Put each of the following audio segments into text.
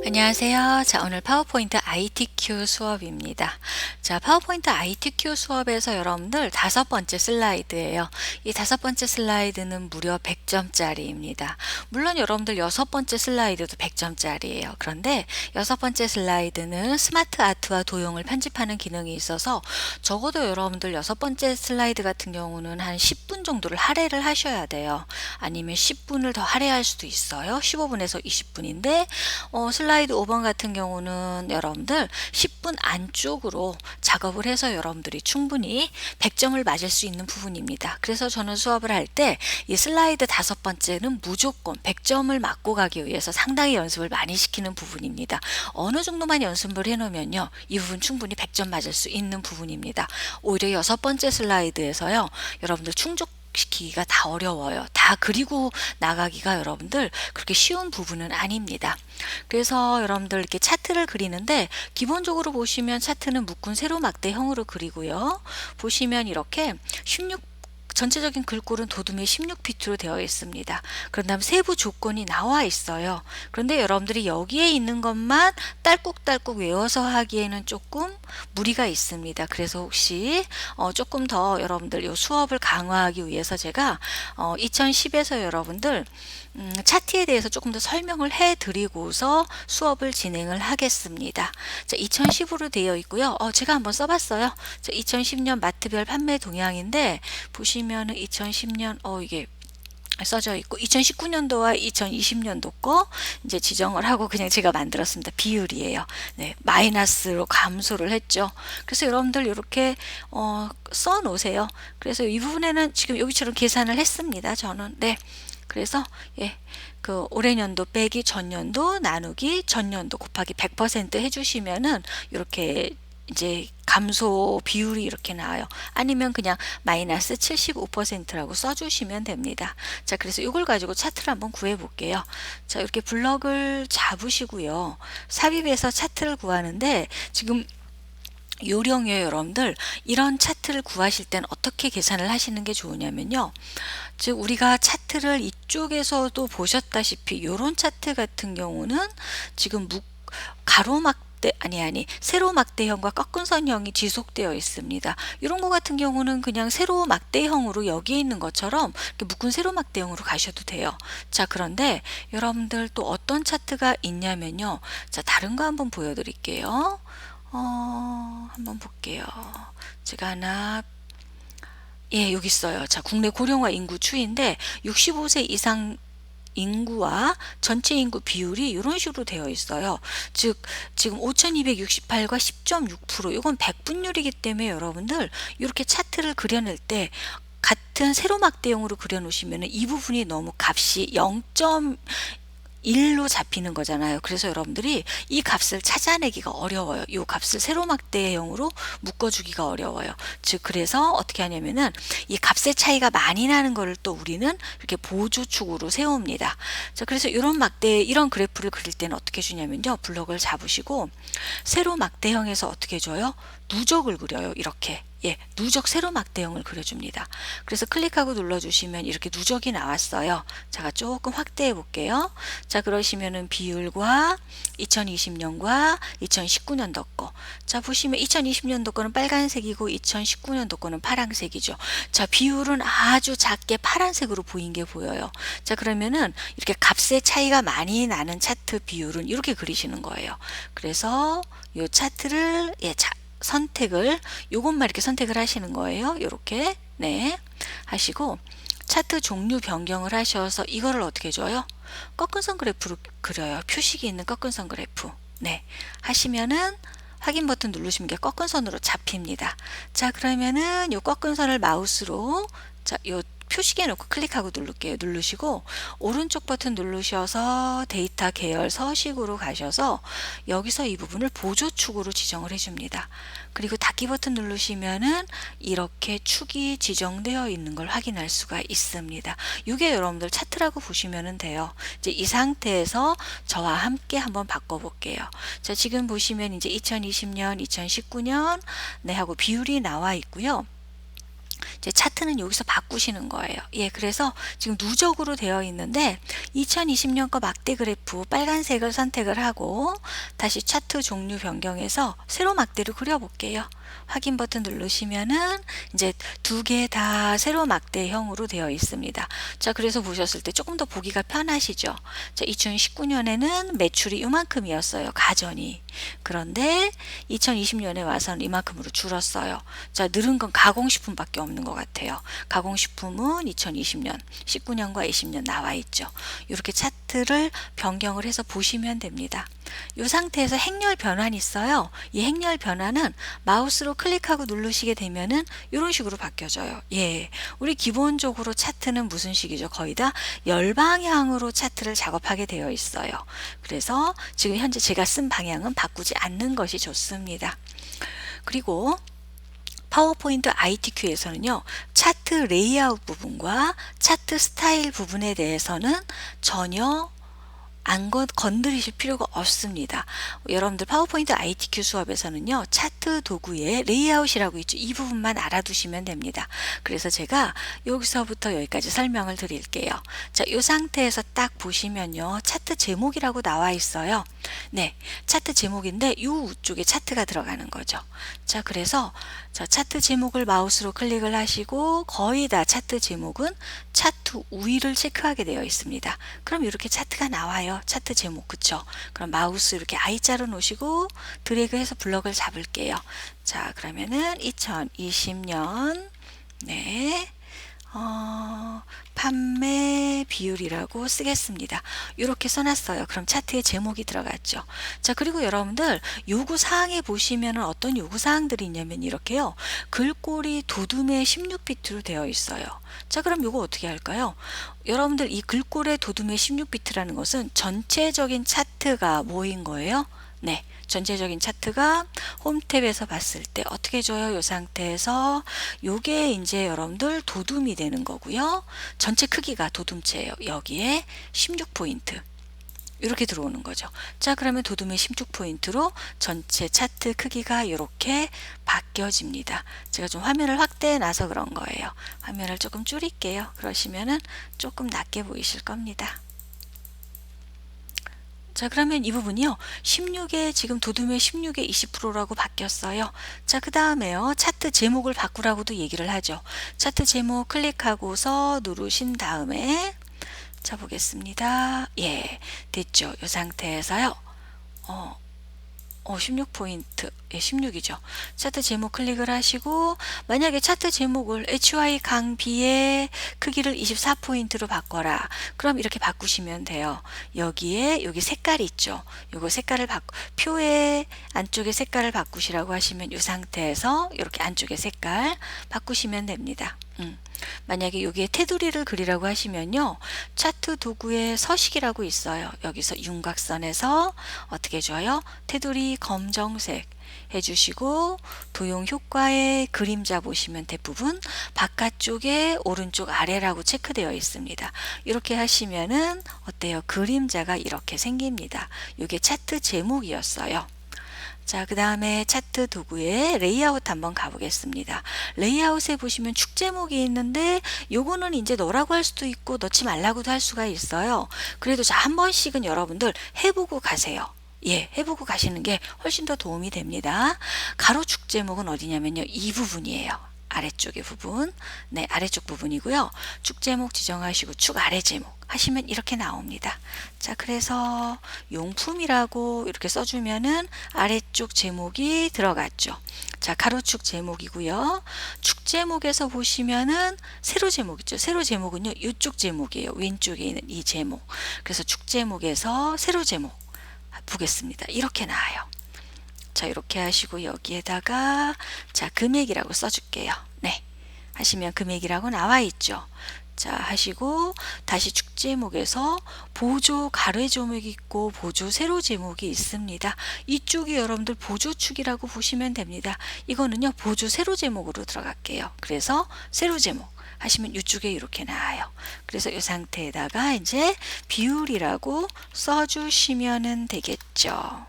안녕하세요. 자, 오늘 파워포인트 ITQ 수업입니다. 자, 파워포인트 ITQ 수업에서 여러분들 5번째 슬라이드예요. 이 5번째 슬라이드는 무려 100점짜리입니다. 물론 여러분들 6번째 슬라이드도 100점짜리예요. 그런데 6번째 슬라이드는 스마트 아트와 도형을 편집하는 기능이 있어서 적어도 여러분들 6번째 슬라이드 같은 경우는 한 10분 정도를 할애를 하셔야 돼요. 아니면 10분을 더 할애할 수도 있어요. 15분에서 20분인데 슬라이드 5번 같은 경우는 여러분들 10분 안쪽으로 작업을 해서 여러분들이 충분히 100점을 맞을 수 있는 부분입니다. 그래서 저는 수업을 할 때 이 슬라이드 5번째는 무조건 100점을 맞고 가기 위해서 상당히 연습을 많이 시키는 부분입니다. 어느 정도만 연습을 해놓으면요, 이 부분 충분히 100점 맞을 수 있는 부분입니다. 오히려 6번째 슬라이드에서요, 여러분들 충족시키기가 다 어려워요. 다 그리고 나가기가 여러분들 그렇게 쉬운 부분은 아닙니다. 그래서 여러분들 이렇게 차트를 그리는데 기본적으로 보시면 차트는 묶은 세로막대형으로 그리고요. 보시면 이렇게 16 전체적인 글꼴은 도둠의 16비트로 되어 있습니다. 그런 다음 세부 조건이 나와 있어요. 그런데 여러분들이 여기에 있는 것만 딸꾹딸꾹 외워서 하기에는 조금 무리가 있습니다. 그래서 혹시 조금 더 여러분들 이 수업을 강화하기 위해서 제가 2010에서 여러분들 차트에 대해서 조금 더 설명을 해드리고서 수업을 진행을 하겠습니다. 자, 2010으로 되어 있고요. 제가 한번 써봤어요. 자, 2010년 마트별 판매 동향인데 보시면은 2010년 이게 써져 있고 2019년도와 2020년도 거 이제 지정을 하고 그냥 제가 만들었습니다. 비율이에요. 네, 마이너스로 감소를 했죠. 그래서 여러분들 이렇게 써 놓으세요. 그래서 이 부분에는 지금 여기처럼 계산을 했습니다. 저는 그래서 그 올해 연도 빼기 전년도 나누기 전년도 곱하기 100% 해주시면은 이렇게 이제 감소 비율이 이렇게 나와요. 아니면 그냥 마이너스 75%라고 써주시면 됩니다. 자, 그래서 이걸 가지고 차트를 한번 구해 볼게요. 자, 이렇게 블럭을 잡으시고요. 삽입해서 차트를 구하는데 지금 요령이에요. 여러분들 이런 차트를 구하실 때는 어떻게 계산을 하시는 게 좋으냐면요, 즉 우리가 차트를 이쪽에서도 보셨다시피 이런 차트 같은 경우는 지금 가로막대 세로막대형과 꺾은선형이 지속되어 있습니다. 이런 거 같은 경우는 그냥 세로막대형으로 여기에 있는 것처럼 이렇게 묶은 세로막대형으로 가셔도 돼요. 자, 그런데 여러분들 또 어떤 차트가 있냐면요, 자, 다른 거 한번 보여드릴게요. 한번 볼게요. 제가 하나, 여기 있어요. 자, 국내 고령화 인구 추이인데 65세 이상 인구와 전체 인구 비율이 이런 식으로 되어 있어요. 즉 지금 5268과 10.6%, 이건 백분율이기 때문에 여러분들 이렇게 차트를 그려낼 때 같은 세로막대형으로 그려 놓으시면 이 부분이 너무 값이 0.1로 잡히는 거잖아요. 그래서 여러분들이 이 값을 찾아내기가 어려워요. 이 값을 세로막대형으로 묶어주기가 어려워요. 즉 그래서 어떻게 하냐면은 이 값의 차이가 많이 나는 거를 또 우리는 이렇게 보조축으로 세웁니다. 자, 그래서 이런 그래프를 그릴 때는 어떻게 주냐면요, 블럭을 잡으시고 세로막대형에서 어떻게 줘요? 누적을 그려요. 이렇게 누적 세로막대형을 그려줍니다. 그래서 클릭하고 눌러주시면 이렇게 누적이 나왔어요. 제가 조금 확대해 볼게요. 자, 그러시면은 비율과 2020년과 2019년도 거. 자, 보시면 2020년도 거는 빨간색이고 2019년도 거는 파란색이죠. 자, 비율은 아주 작게 파란색으로 보인 게 보여요. 자, 그러면은 이렇게 값의 차이가 많이 나는 차트 비율은 이렇게 그리시는 거예요. 그래서 이 차트를 선택을 요것만 이렇게 선택을 하시는 거예요. 이렇게 하시고 차트 종류 변경을 하셔서 이거를 어떻게 줘요? 꺾은선 그래프로 그려요. 표식이 있는 꺾은선 그래프. 하시면은 확인 버튼 누르시면 이게 꺾은선으로 잡힙니다. 자, 그러면은 요 꺾은선을 마우스로 요 표시기에 놓고 클릭하고 누를게요. 누르시고 오른쪽 버튼 누르셔서 데이터 계열 서식으로 가셔서 여기서 이 부분을 보조축으로 지정을 해줍니다. 그리고 닫기 버튼 누르시면은 이렇게 축이 지정되어 있는 걸 확인할 수가 있습니다. 이게 여러분들 차트라고 보시면 돼요. 이제 이 상태에서 저와 함께 한번 바꿔볼게요. 자, 지금 보시면 이제 2020년, 2019년 하고 비율이 나와 있고요. 이제 차트는 여기서 바꾸시는 거예요. 예, 그래서 지금 누적으로 되어 있는데 2020년 거 막대 그래프 빨간색을 선택을 하고 다시 차트 종류 변경해서 세로 막대를 그려볼게요. 확인 버튼 누르시면은 이제 두 개 다 세로 막대형으로 되어 있습니다. 자, 그래서 보셨을 때 조금 더 보기가 편하시죠. 자, 2019년에는 매출이 이만큼이었어요. 가전이. 그런데 2020년에 와서는 이만큼으로 줄었어요. 자, 늘은 건 가공식품밖에 없는 것 같아요. 가공식품은 2020년, 19년과 20년 나와 있죠. 이렇게 차트를 변경을 해서 보시면 됩니다. 이 상태에서 행렬 변환이 있어요. 이 행렬 변환은 마우스로 클릭하고 누르시게 되면은 이런 식으로 바뀌어져요. 예, 우리 기본적으로 차트는 무슨 식이죠? 거의 다 열방향으로 차트를 작업하게 되어 있어요. 그래서 지금 현재 제가 쓴 방향은 바꾸지 않는 것이 좋습니다. 그리고 파워포인트 ITQ에서는요, 차트 레이아웃 부분과 차트 스타일 부분에 대해서는 전혀 건드리실 필요가 없습니다. 여러분들 파워포인트 ITQ 수업에서는요, 차트 도구에 레이아웃이라고 있죠. 이 부분만 알아두시면 됩니다. 그래서 제가 여기서부터 여기까지 설명을 드릴게요. 자, 이 상태에서 딱 보시면요, 차트 제목이라고 나와 있어요. 네, 차트 제목인데 이 우쪽에 차트가 들어가는 거죠. 자, 그래서 자, 차트 제목을 마우스로 클릭을 하시고 거의 다 차트 제목은 차트 우위를 체크하게 되어 있습니다. 그럼 이렇게 차트가 나와요. 차트 제목, 그쵸? 그럼 마우스 이렇게 I자로 놓으시고 드래그해서 블럭을 잡을게요. 자, 그러면은 2020년 네, 판매 비율이라고 쓰겠습니다. 이렇게 써놨어요. 그럼 차트에 제목이 들어갔죠. 자, 그리고 여러분들 요구사항에 보시면 어떤 요구사항들이 있냐면 이렇게요. 글꼴이 도둠의 16비트로 되어 있어요. 자, 그럼 요거 어떻게 할까요? 여러분들 이 글꼴의 도둠의 16비트라는 것은 전체적인 차트가 뭐인 거예요? 네, 전체적인 차트가 홈탭에서 봤을 때 어떻게 줘요? 이 상태에서 요게 이제 여러분들 도둠이 되는 거고요. 전체 크기가 도둠체예요. 여기에 16포인트 이렇게 들어오는 거죠. 자, 그러면 도둠의 16포인트로 전체 차트 크기가 이렇게 바뀌어집니다. 제가 좀 화면을 확대해 놔서 그런 거예요. 화면을 조금 줄일게요. 그러시면은 조금 낮게 보이실 겁니다. 자, 그러면 이 부분이요. 16에 지금 도둠의 16에 20%라고 바뀌었어요. 자, 그 다음에요. 차트 제목을 바꾸라고도 얘기를 하죠. 차트 제목 클릭하고서 누르신 다음에 자, 보겠습니다. 예, 됐죠. 이 상태에서요. 16포인트. 예, 16이죠. 차트 제목 클릭을 하시고 만약에 차트 제목을 HY 강비의 크기를 24포인트로 바꿔라. 그럼 이렇게 바꾸시면 돼요. 여기에 여기 색깔이 있죠. 요거 색깔을 표의 안쪽에 색깔을 바꾸시라고 하시면 이 상태에서 이렇게 안쪽에 색깔 바꾸시면 됩니다. 만약에 여기에 테두리를 그리라고 하시면요. 차트 도구에 서식이라고 있어요. 여기서 윤곽선에서 어떻게 줘요? 테두리 검정색 해주시고 도용 효과의 그림자 보시면 대부분 바깥쪽에 오른쪽 아래라고 체크되어 있습니다. 이렇게 하시면은 어때요? 그림자가 이렇게 생깁니다. 이게 차트 제목이었어요. 자, 그 다음에 차트 도구에 레이아웃 한번 가보겠습니다. 레이아웃에 보시면 축 제목이 있는데 요거는 이제 넣으라고 할 수도 있고 넣지 말라고도 할 수가 있어요. 그래도 자, 한 번씩은 여러분들 해보고 가세요. 예, 해보고 가시는 게 훨씬 더 도움이 됩니다. 가로 축 제목은 어디냐면요. 이 부분이에요. 아래쪽의 부분, 네, 아래쪽 부분이고요. 축 제목 지정하시고 축 아래 제목 하시면 이렇게 나옵니다. 자, 그래서 용품이라고 이렇게 써주면은 아래쪽 제목이 들어갔죠. 자, 가로축 제목이고요. 축 제목에서 보시면은 세로 제목 있죠. 세로 제목은요, 이쪽 제목이에요. 왼쪽에 있는 이 제목. 그래서 축 제목에서 세로 제목 보겠습니다. 이렇게 나와요. 자, 이렇게 하시고 여기에다가 자, 금액이라고 써줄게요. 네, 하시면 금액이라고 나와 있죠. 자, 하시고 다시 축 제목에서 보조 가로 제목이 있고 보조 세로 제목이 있습니다. 이쪽이 여러분들 보조축이라고 보시면 됩니다. 이거는요, 보조 세로 제목으로 들어갈게요. 그래서 세로 제목 하시면 이쪽에 이렇게 나와요. 그래서 이 상태에다가 이제 비율이라고 써주시면 되겠죠.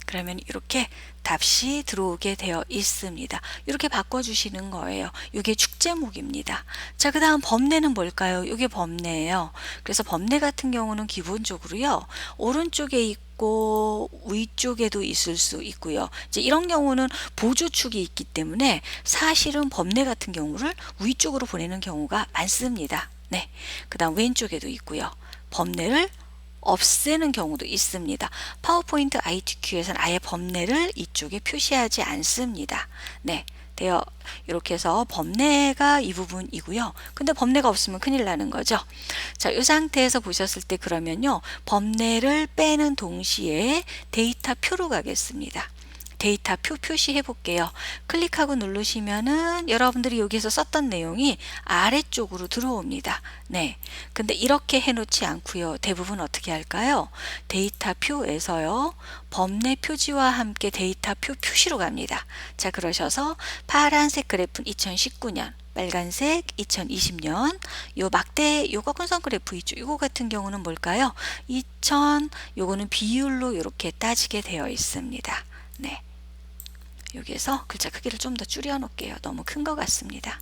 그러면 이렇게 값이 들어오게 되어 있습니다. 이렇게 바꿔주시는 거예요. 이게 축제목입니다. 자, 그 다음 범례는 뭘까요? 이게 범례예요. 그래서 범례 같은 경우는 기본적으로요, 오른쪽에 있고 위쪽에도 있을 수 있고요. 이제 이런 경우는 보조축이 있기 때문에 사실은 범례 같은 경우를 위쪽으로 보내는 경우가 많습니다. 네. 그 다음 왼쪽에도 있고요. 범례를 없애는 경우도 있습니다. 파워포인트 ITQ에서는 아예 범례를 이쪽에 표시하지 않습니다. 네. 되어 이렇게 해서 범례가 이 부분이고요. 근데 범례가 없으면 큰일 나는 거죠. 자, 이 상태에서 보셨을 때 그러면요, 범례를 빼는 동시에 데이터 표로 가겠습니다. 데이터 표 표시해 볼게요. 클릭하고 누르시면은 여러분들이 여기서 썼던 내용이 아래쪽으로 들어옵니다. 네. 근데 이렇게 해 놓지 않고요. 대부분 어떻게 할까요? 데이터 표에서요, 범례 표지와 함께 데이터 표 표시로 갑니다. 자, 그러셔서 파란색 그래프는 2019년, 빨간색 2020년, 요 막대 요 꺾은선 그래프 있죠. 이거 같은 경우는 뭘까요? 2000, 요거는 비율로 이렇게 따지게 되어 있습니다. 네. 여기에서 글자 크기를 좀 더 줄여 놓을게요. 너무 큰 것 같습니다.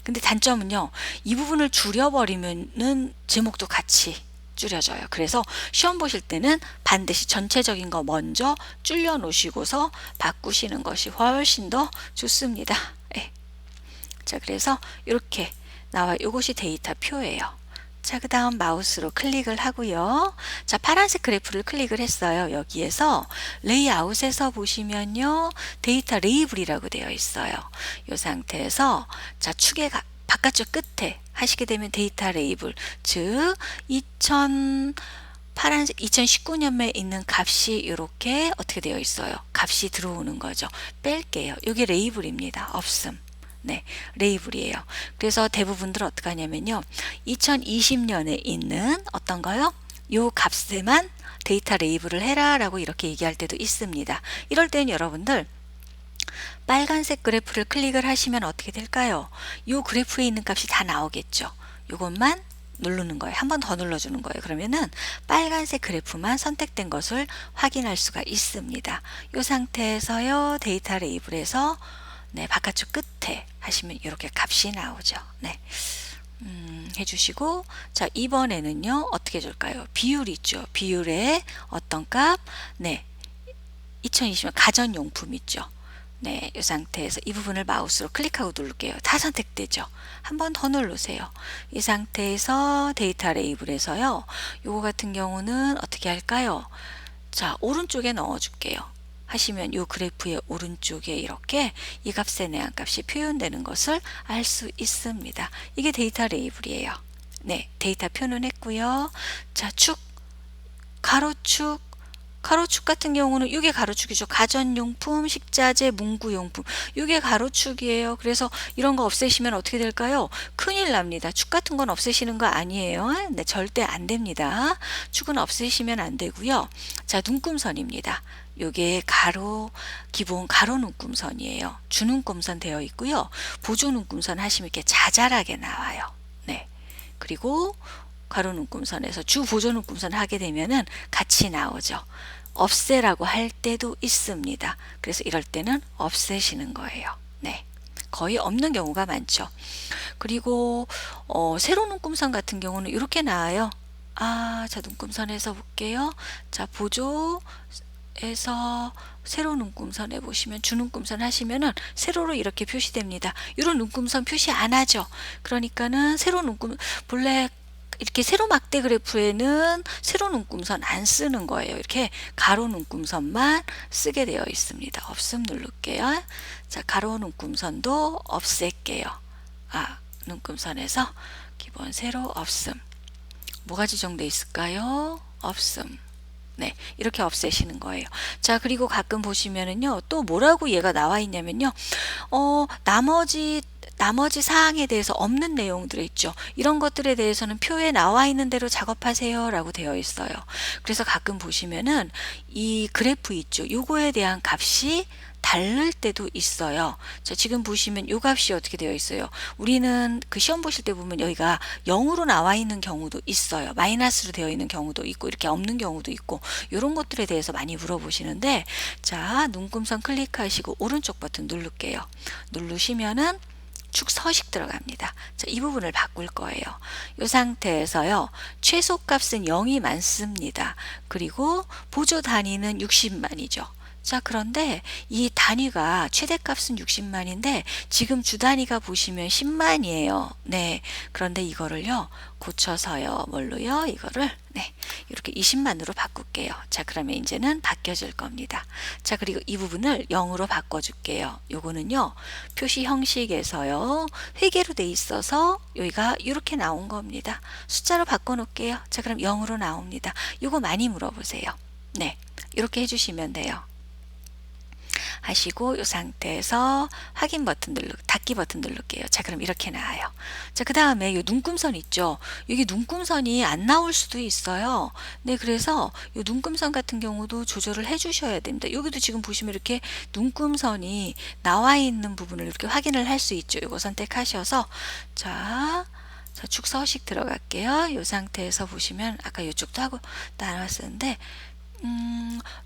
근데 단점은요, 이 부분을 줄여버리면은 제목도 같이 줄여져요. 그래서 시험 보실 때는 반드시 전체적인 거 먼저 줄여 놓으시고서 바꾸시는 것이 훨씬 더 좋습니다. 네. 자, 그래서 이렇게 나와 이것이 데이터 표예요. 자, 그 다음 마우스로 클릭을 하고요. 자, 파란색 그래프를 클릭을 했어요. 여기에서 레이아웃에서 보시면요, 데이터 레이블이라고 되어 있어요. 이 상태에서 자, 축의 바깥쪽 끝에 하시게 되면 데이터 레이블, 즉 파란색 2019년에 있는 값이 이렇게 어떻게 되어 있어요? 값이 들어오는 거죠. 뺄게요. 이게 레이블입니다. 없음. 네, 레이블이에요. 그래서 대부분들 어떻게 하냐면요, 2020년에 있는 어떤 거요? 요 값에만 데이터 레이블을 해라 라고 이렇게 얘기할 때도 있습니다. 이럴 때는 여러분들 빨간색 그래프를 클릭을 하시면 어떻게 될까요? 요 그래프에 있는 값이 다 나오겠죠. 요것만 누르는 거예요. 한 번 더 눌러주는 거예요. 그러면은 빨간색 그래프만 선택된 것을 확인할 수가 있습니다. 이 상태에서요, 데이터 레이블에서 네, 바깥쪽 끝에 하시면 이렇게 값이 나오죠. 네. 해주시고, 자, 이번에는요, 어떻게 해줄까요? 비율 있죠. 비율에 어떤 값? 네. 2020년 가전용품 있죠. 네, 이 상태에서 이 부분을 마우스로 클릭하고 누를게요. 다 선택되죠. 한 번 더 누르세요. 이 상태에서 데이터 레이블에서요, 요거 같은 경우는 어떻게 할까요? 자, 오른쪽에 넣어줄게요. 하시면 이 그래프의 오른쪽에 이렇게 이 값에 대한 값이 표현되는 것을 알 수 있습니다. 이게 데이터 레이블이에요. 네, 데이터 표는 했고요. 자, 축, 가로축, 가로축 같은 경우는 이게 가로축이죠. 가전용품, 식자재, 문구용품. 이게 가로축이에요. 그래서 이런 거 없애시면 어떻게 될까요? 큰일 납니다. 축 같은 건 없애시는 거 아니에요. 네, 절대 안 됩니다. 축은 없애시면 안 되고요. 자, 눈금선입니다. 요게 기본 가로 눈금선이에요. 주눈금선 되어 있고요. 보조 눈금선 하시면 이렇게 자잘하게 나와요. 네. 그리고 가로 눈금선에서 주 보조 눈금선 하게 되면은 같이 나오죠. 없애라고 할 때도 있습니다. 그래서 이럴 때는 없애시는 거예요. 네. 거의 없는 경우가 많죠. 그리고 세로 눈금선 같은 경우는 이렇게 나와요. 자, 눈금선에서 볼게요. 자, 보조 에서 세로 눈금선 해보시면 주눈금선 하시면은 세로로 이렇게 표시됩니다. 이런 눈금선 표시 안 하죠. 그러니까는 본래 이렇게 세로 막대 그래프에는 세로 눈금선 안 쓰는 거예요. 이렇게 가로 눈금선만 쓰게 되어 있습니다. 없음 누를게요. 자, 가로 눈금선도 없앨게요. 눈금선에서 기본 세로 없음. 뭐가 지정돼 있을까요? 없음. 네, 이렇게 없애시는 거예요. 자, 그리고 가끔 보시면은요, 또 뭐라고 얘가 나와 있냐면요, 나머지 사항에 대해서 없는 내용들이 있죠. 이런 것들에 대해서는 표에 나와 있는 대로 작업하세요 라고 되어 있어요. 그래서 가끔 보시면은 이 그래프 있죠. 요거에 대한 값이 다를 때도 있어요. 자, 지금 보시면 요 값이 어떻게 되어 있어요? 우리는 그 시험 보실 때 보면 여기가 0으로 나와 있는 경우도 있어요. 마이너스로 되어 있는 경우도 있고 이렇게 없는 경우도 있고 이런 것들에 대해서 많이 물어보시는데, 자, 눈금선 클릭하시고 오른쪽 버튼 누를게요. 누르시면은 축 서식 들어갑니다. 자, 이 부분을 바꿀 거예요. 이 상태에서요, 최소값은 0이 많습니다. 그리고 보조 단위는 60만이죠. 자, 그런데 이 단위가 최대값은 60만인데 지금 주 단위가 보시면 10만이에요. 네. 그런데 이거를요, 고쳐서요, 뭘로요? 이거를, 네, 이렇게 20만으로 바꿀게요. 자, 그러면 이제는 바뀌어질 겁니다. 자, 그리고 이 부분을 0으로 바꿔줄게요. 요거는요, 표시 형식에서요, 회계로 돼 있어서 여기가 이렇게 나온 겁니다. 숫자로 바꿔놓을게요. 자, 그럼 0으로 나옵니다. 요거 많이 물어보세요. 네, 이렇게 해주시면 돼요. 하시고 이 상태에서 확인 버튼 닫기 버튼 누를게요. 자, 그럼 이렇게 나와요. 자, 그 다음에 이 눈금선 있죠. 여기 눈금선이 안 나올 수도 있어요. 네, 그래서 이 눈금선 같은 경우도 조절을 해 주셔야 됩니다. 여기도 지금 보시면 이렇게 눈금선이 나와 있는 부분을 이렇게 확인을 할 수 있죠. 이거 선택하셔서, 자, 축 서식 들어갈게요. 이 상태에서 보시면 아까 이쪽도 하고 나왔었는데,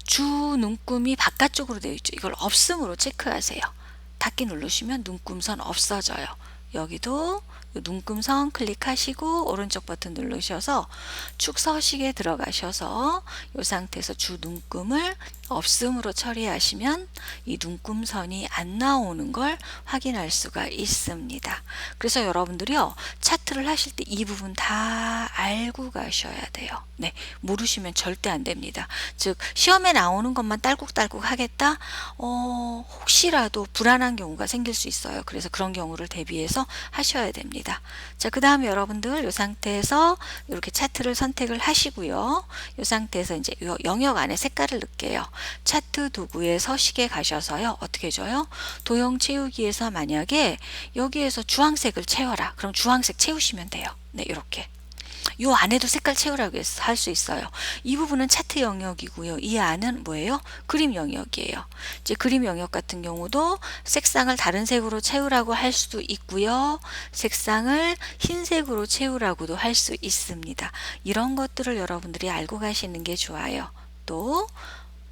주 눈금이 바깥쪽으로 되어 있죠. 이걸 없음으로 체크하세요. 닫기 누르시면 눈금선 없어져요. 여기도 눈금선 클릭하시고 오른쪽 버튼 누르셔서 축 서식에 들어가셔서 이 상태에서 주 눈금을 없음으로 처리하시면 이 눈금선이 안 나오는 걸 확인할 수가 있습니다. 그래서 여러분들이요, 차트를 하실 때 이 부분 다 알고 가셔야 돼요. 네, 모르시면 절대 안 됩니다. 즉, 시험에 나오는 것만 딸꾹딸꾹 하겠다? 혹시라도 불안한 경우가 생길 수 있어요. 그래서 그런 경우를 대비해서 하셔야 됩니다. 자, 그 다음에 여러분들 이 상태에서 이렇게 차트를 선택을 하시고요. 이 상태에서 이제 이 영역 안에 색깔을 넣을게요. 차트 도구의 서식에 가셔서요, 어떻게 해줘요? 도형 채우기에서 만약에 여기에서 주황색을 채워라. 그럼 주황색 채우시면 돼요. 네, 이렇게. 요 안에도 색깔 채우라고 할 수 있어요. 이 부분은 차트 영역이고요. 이 안은 뭐예요? 그림 영역이에요. 이제 그림 영역 같은 경우도 색상을 다른 색으로 채우라고 할 수도 있고요. 색상을 흰색으로 채우라고도 할 수 있습니다. 이런 것들을 여러분들이 알고 가시는 게 좋아요. 또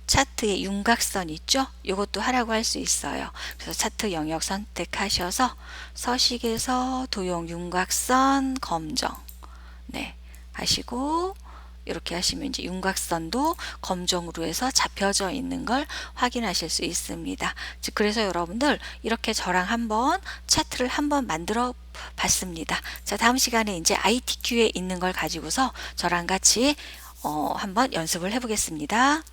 차트에 윤곽선 있죠? 이것도 하라고 할 수 있어요. 그래서 차트 영역 선택하셔서 서식에서 도형 윤곽선 검정, 네, 하시고 이렇게 하시면 이제 윤곽선도 검정으로 해서 잡혀져 있는 걸 확인하실 수 있습니다. 즉, 그래서 여러분들 이렇게 저랑 한번 차트를 한번 만들어 봤습니다. 자, 다음 시간에 이제 ITQ에 있는 걸 가지고서 저랑 같이 한번 연습을 해 보겠습니다.